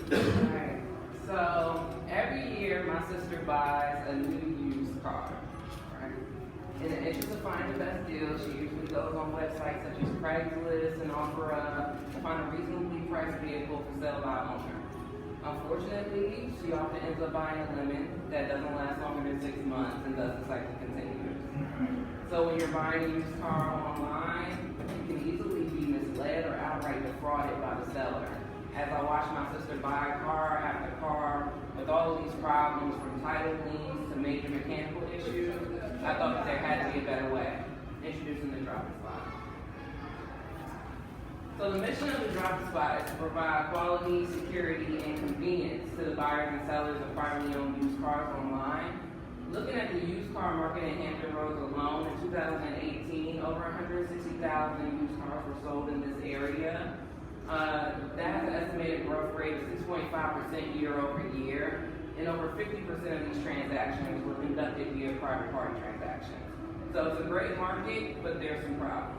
Alright, so every year my sister buys a new used car, right? In the interest of finding the best deal, she usually goes on websites such as Craigslist and OfferUp to find a reasonably priced vehicle for sale by owner. Unfortunately, she often ends up buying a lemon that doesn't last longer than 6 months and thus the cycle continues. So when you're buying a used car online, you can easily be misled or outright defrauded by the seller. As I watched my sister buy car after car with all of these problems from title liens to major mechanical issues, I thought that there had to be a better way. Introducing the drop spot. So the mission of the drop spot is to provide quality, security, and convenience to the buyers and sellers of privately owned used cars online. Looking at the used car market in Hampton Roads alone, in 2018, over 160,000 used cars were sold in this area. That has an estimated growth rate of 6.5% year over year, and over 50% of these transactions were conducted via private party transactions. So it's a great market, but there's some problems.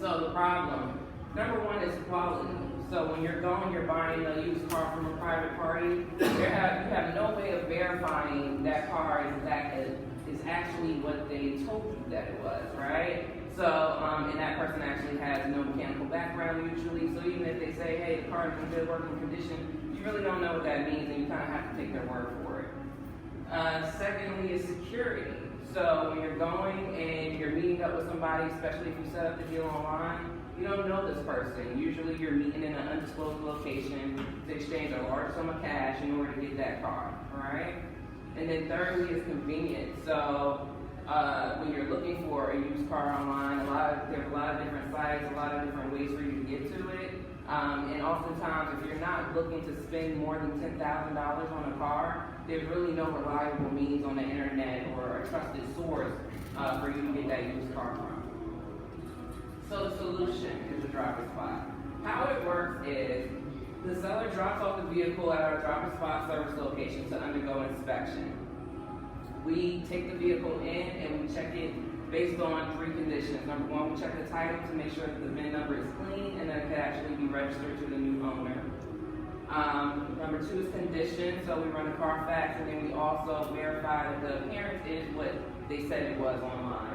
So the problem, number one, is quality. So when you're buying a used car from a private party, you have no way of verifying that car is actually what they told you that it was, right? So, and that person actually has no mechanical background usually, so even if they say, hey, the car is in good working condition, you really don't know what that means, and you kind of have to take their word for it. Secondly is security. So when you're going and you're meeting up with somebody, especially if you set up the deal online, you don't know this person. Usually you're meeting in an undisclosed location to exchange a large sum of cash in order to get that car, all right? And then thirdly is convenience. So when you're looking for a used car online, there's a lot of different sites, a lot of different ways for you to get to it. And oftentimes, if you're not looking to spend more than $10,000 on a car, there's really no reliable means on the internet or a trusted source for you to get that used car from. So the solution is the drop spot. How it works is the seller drops off the vehicle at our drop spot service location to undergo inspection. We take the vehicle in and we check it based on 3 conditions. Number one, we check the title to make sure that the VIN number is clean and that it can actually be registered to the new owner. Number 2 is condition, so we run a Carfax and then we also verify that the appearance is what they said it was online.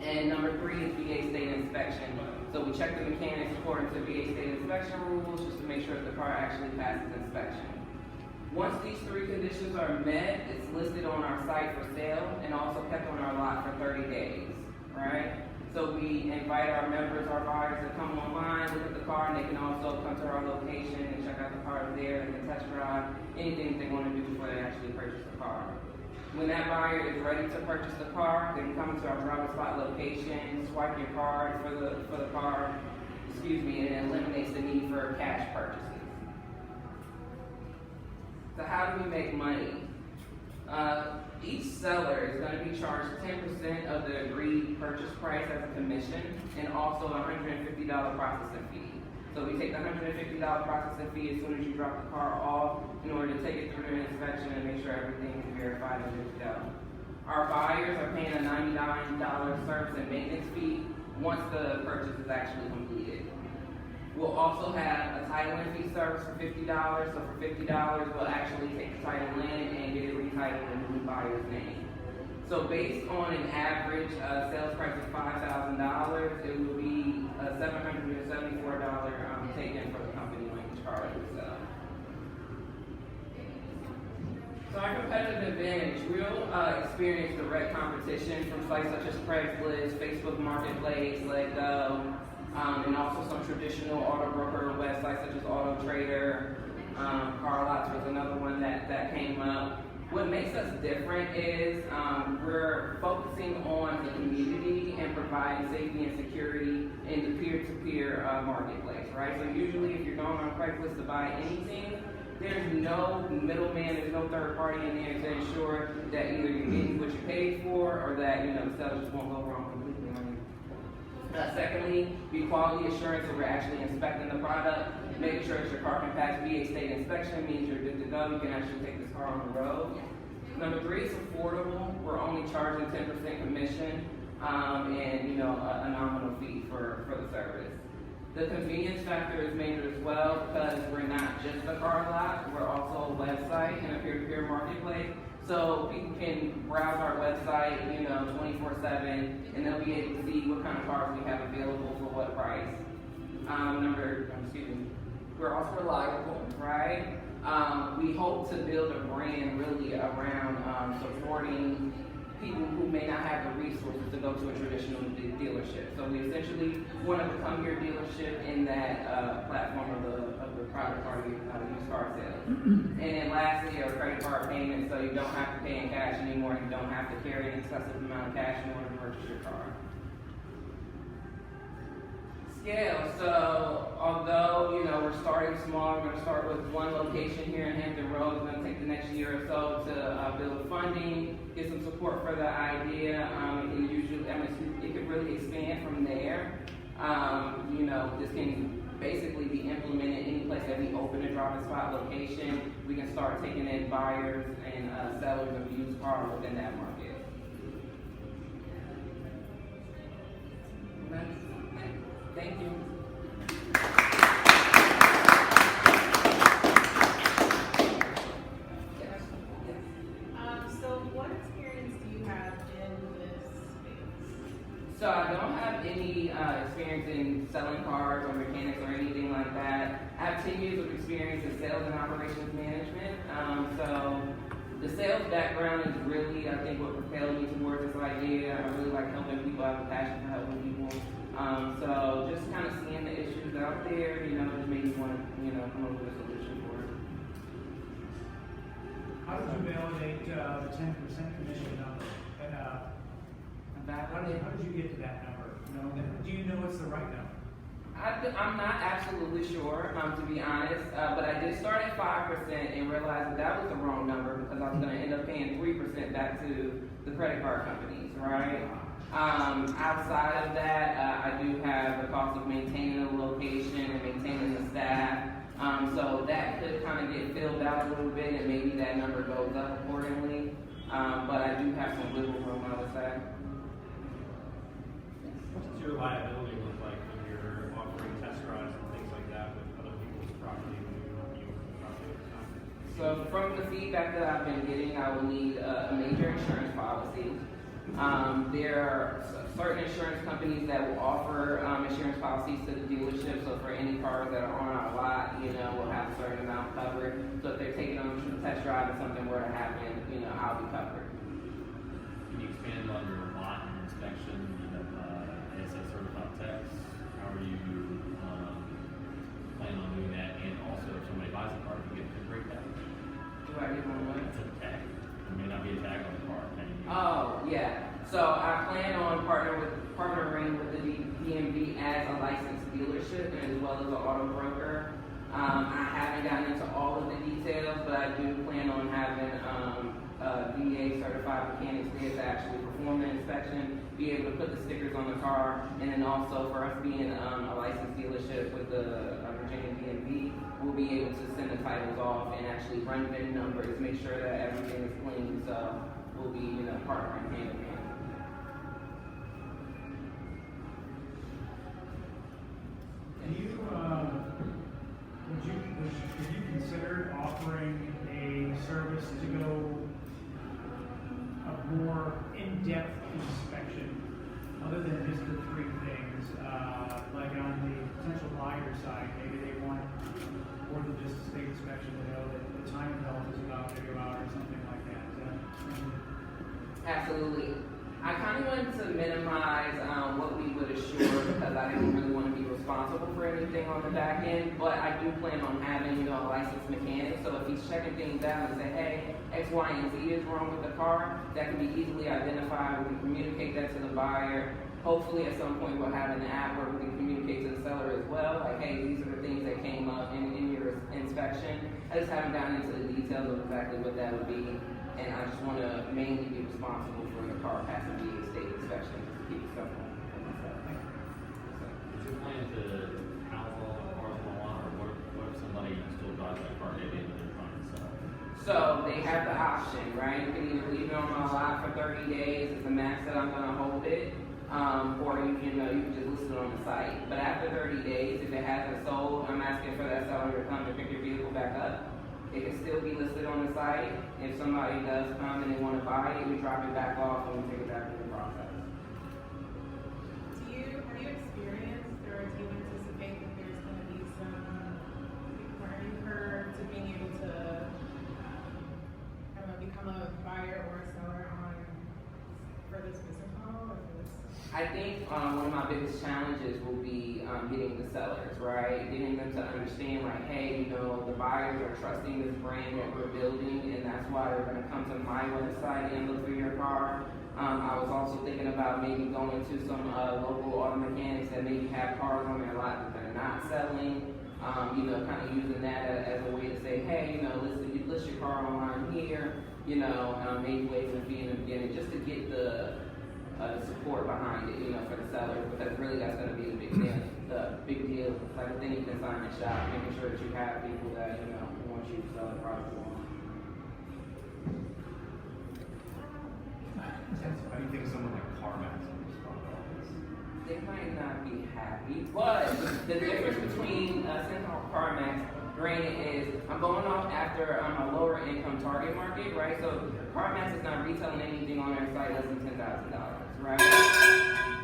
And number 3 is VA state inspection. So we check the mechanics according to VA state inspection rules just to make sure that the car actually passes inspection. Once these 3 conditions are met, it's listed on our site for sale and also kept on our lot for 30 days, right? So we invite our members, our buyers to come online, look at the car, and they can also come to our location and check out the car there. They can test drive anything they want to do before they actually purchase the car. When that buyer is ready to purchase the car, they can come to our drop spot location, swipe your card for the car, and it eliminates the need for cash purchases. So how do we make money? Each seller is going to be charged 10% of the agreed purchase price as a commission and also a $150 processing fee. So we take the $150 processing fee as soon as you drop the car off in order to take it through the inspection and make sure everything is verified and good to go. Our buyers are paying a $99 service and maintenance fee once the purchase is actually completed. We'll also have a title and fee service for $50. So for $50, we'll actually take the title in and get it retitled in the new buyer's name. So based on an average sales price of $5,000, it will be a $774 take-in for the company on each car that we sell. So our competitive advantage, we'll experience direct competition from sites such as Craigslist, Facebook Marketplace, Lego, and also some traditional auto broker websites such as Auto Trader. CarLots was another one that came up. What makes us different is we're focusing on the community and providing safety and security in the peer-to-peer marketplace, right? So usually if you're going on Craigslist to buy anything, there's no middleman, there's no third party in there to ensure that either you're getting what you paid for or that the seller just won't go wrong completely on you. Secondly, quality assurance, so we're actually inspecting the product, making sure that your car can pass VA state inspection, means you're good to go, you can actually take this car on the road. Number 3 is affordable. We're only charging 10% commission and a nominal fee for the service. The convenience factor is major as well because we're not just a car lot, we're also a website and a peer-to-peer marketplace. So people can browse our website, 24/7, and they'll be able to see what kind of cars we have available for what price. We're also reliable, right? We hope to build a brand really around supporting people who may not have the resources to go to a traditional dealership. So we essentially want to become your dealership in that platform of the private party used car sales. And then lastly, our credit card payments, so you don't have to pay in cash anymore. You don't have to carry an excessive amount of cash in order to purchase your car. Scale. So although we're starting small, we're going to start with one location here in Hampton Roads. It's going to take the next year or so to build funding, get some support for the idea, and usually, it could really expand from there. This can basically be implemented any place that we open a drop and spot location. We can start taking in buyers and sellers of used cars within that market. Thank you. So what experience do you have in this space? So I don't have any experience in selling cars or mechanics or anything like that. I have 10 years of experience in sales and operations management. So the sales background is really, I think, what propelled me towards this idea. I really like helping people. I have a passion for helping people. So just kind of seeing the issues out there, just made me want to, come up with a solution for it. How did you validate the 10% commission number? How did you get to that number? Do you know it's the right number? I'm not absolutely sure, to be honest, but I did start at 5% and realized that was the wrong number because I was going to end up paying 3% back to the credit card companies, right? Outside of that, I do have the cost of maintaining the location and maintaining the staff. So that could kind of get filled out a little bit and maybe that number goes up accordingly. But I do have some wiggle room, I would say. What does your liability look like when you're offering test drives and things like that with other people's property when you own property at the time? So from the feedback that I've been getting, I will need a major insurance policy. There are certain insurance companies that will offer insurance policies to the dealership. So for any cars that are on our lot, we'll have a certain amount covered. So if they're taking on a test drive and something were to happen, I'll be covered. Can you expand on your lot and inspection? You have ASA certified techs. How are you planning on doing that? And also, if somebody buys a car, you get a break that. Do I get one what? It's a tag. There may not be a tag on the car. Oh, yeah. So I plan on partnering with the DMV as a licensed dealership and as well as an auto broker. I haven't gotten into all of the details, but I do plan on having VA certified mechanics there to actually perform the inspection, be able to put the stickers on the car, and then also for us being a licensed dealership with the Virginia DMV, we'll be able to send the titles off and actually run VIN numbers, make sure that everything is clean. So we'll be partnering hand in hand. Would you consider offering a service to go a more in-depth inspection, other than just the three things, like on the potential buyer side, maybe they want more than just a state inspection to know that the time belt is about to go out or something like that. Absolutely. I kind of wanted to minimize what we would assure because I didn't really want to be responsible for anything on the back end, but I do plan on having, a licensed mechanic. So if he's checking things out and say, hey, X, Y, and Z is wrong with the car, that can be easily identified. We can communicate that to the buyer. Hopefully at some point we'll have an app where we can communicate to the seller as well, like, hey, these are the things that came up in your inspection. I just haven't gotten into the details of exactly what that would be, and I just want to mainly be responsible for the car passing the state inspection to keep it simple for myself. Is your plan to house all the cars on the lot, or what if somebody still drives that car maybe and they're trying to sell? So they have the option, right? You can either leave it on my lot for 30 days, it's the max that I'm going to hold it, or you can just list it on the site. But after 30 days, if it hasn't sold, I'm asking for that seller to come and pick your vehicle back up. It can still be listed on the site. If somebody does come and they want to buy it, we drop it back off and we take it back in the process. Have you experienced or do you anticipate that there's going to be some learning curve to being able to become a buyer or a seller for this business model or for this? I think one of my biggest challenges will be getting the sellers, right? Getting them to understand, like, hey, the buyers are trusting this brand that we're building, and that's why they're going to come to my website and look for your car. I was also thinking about maybe going to some local auto mechanics that maybe have cars on their lot that they're not selling. Kind of using that as a way to say, hey, list your car online here. Maybe waiving the fee in the beginning just to get the support behind it, for the seller, because really that's going to be the big deal. The big deal, like a thing you can sign and shop, making sure that you have people that want you to sell the product on. How do you think someone like CarMax would respond to all this? They might not be happy, but the difference between Central CarMax, granted, is I'm going off after a lower income target market, right? So CarMax is not retailing anything on their site less than $10,000, right?